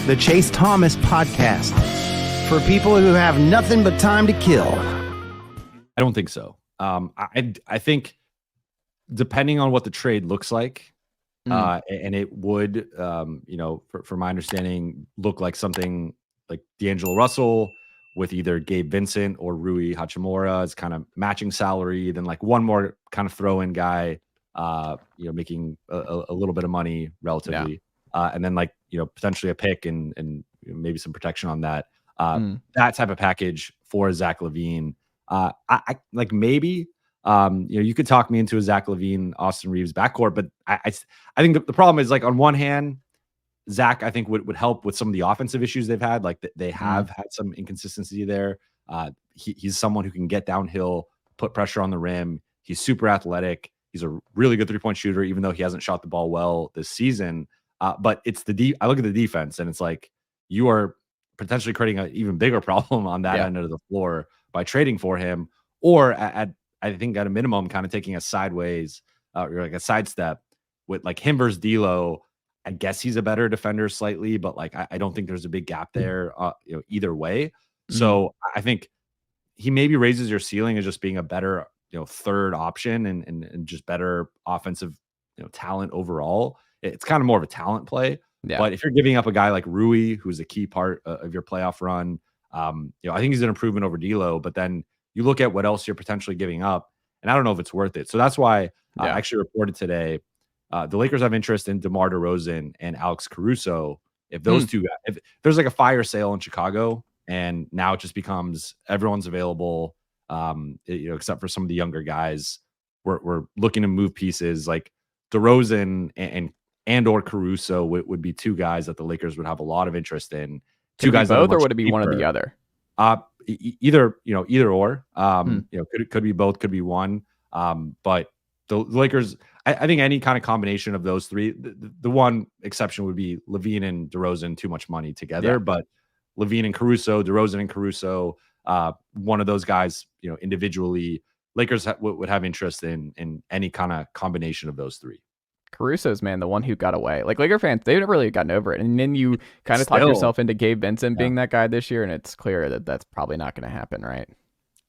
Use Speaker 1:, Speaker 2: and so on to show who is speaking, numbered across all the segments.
Speaker 1: the Chase Thomas Podcast, for people who have nothing but time to kill.
Speaker 2: I don't think so. I think depending on what the trade looks like, and it would, for my understanding, look like something like D'Angelo Russell with either Gabe Vincent or Rui Hachimura as kind of matching salary, then like one more kind of throw-in guy, making a little bit of money relatively, and then like potentially a pick and maybe some protection on that. That type of package for Zach LaVine. I like maybe. You could talk me into a Zach LaVine, Austin Reeves backcourt, but I think the problem is, like, on one hand, Zach, I think would help with some of the offensive issues they've had. Like they have had some inconsistency there. He's someone who can get downhill, put pressure on the rim. He's super athletic. He's a really good 3-point shooter, even though he hasn't shot the ball well this season. But it's I look at the defense, and it's like you are potentially creating an even bigger problem on that end of the floor by trading for him, or I think at a minimum, kind of taking a sideways or like a sidestep with like him versus D'Lo. I guess he's a better defender slightly, but like I don't think there's a big gap there, either way. So I think he maybe raises your ceiling as just being a better, third option and just better offensive, talent overall. It's kind of more of a talent play. Yeah. But if you're giving up a guy like Rui, who's a key part of your playoff run, I think he's an improvement over D'Lo. But then you look at what else you're potentially giving up, and I don't know if it's worth it. So that's why I actually reported today. The Lakers have interest in DeMar DeRozan and Alex Caruso. If those two guys, if there's like a fire sale in Chicago, and now it just becomes everyone's available, except for some of the younger guys, we're looking to move pieces like DeRozan and or Caruso would be two guys that the Lakers would have a lot of interest in. Two guys
Speaker 3: both, or would it be one or the other?
Speaker 2: Either or. Could be both, could be one. But the Lakers, I think any kind of combination of those three, the one exception would be LaVine and DeRozan, too much money together. Yeah. But LaVine and Caruso, DeRozan and Caruso, one of those guys, individually, Lakers would have interest in any kind of combination of those three.
Speaker 3: Caruso's, man, the one who got away. Like, Laker fans, they've never really gotten over it. And then you kind of talk yourself into Gabe Vincent being that guy this year, and it's clear that that's probably not going to happen, right?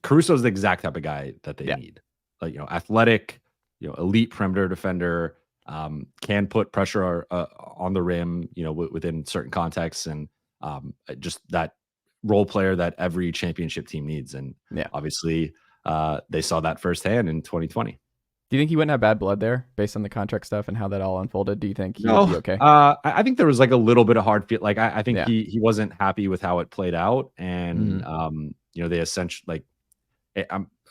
Speaker 2: Caruso's the exact type of guy that they need. Like, athletic, elite perimeter defender, can put pressure on the rim, within certain contexts, and just that role player that every championship team needs. And obviously, they saw that firsthand in 2020.
Speaker 3: Do you think he wouldn't have bad blood there based on the contract stuff and how that all unfolded? Do you think he would be okay?
Speaker 2: I think there was like a little bit of hard feel. Like I think he wasn't happy with how it played out, and they essentially, like,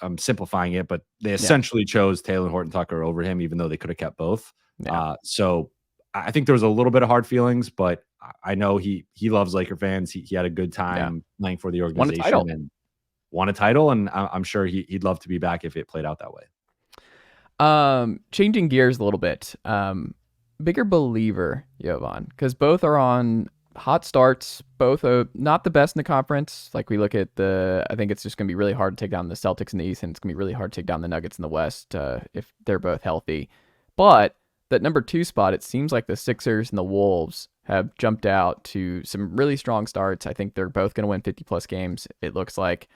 Speaker 2: I'm simplifying it, but they essentially chose Taylor Horton Tucker over him, even though they could have kept both. So I think there was a little bit of hard feelings, but I know he loves Laker fans. He had a good time playing for the organization and won a title, and I'm sure he'd love to be back if it played out that way.
Speaker 3: Changing gears a little bit, bigger believer, Jovan, because both are on hot starts, both are not the best in the conference. Like, we look at I think it's just going to be really hard to take down the Celtics in the East, and it's going to be really hard to take down the Nuggets in the West, if they're both healthy. But that number 2 spot, it seems like the Sixers and the Wolves have jumped out to some really strong starts. I think they're both going to win 50 plus games, it looks like.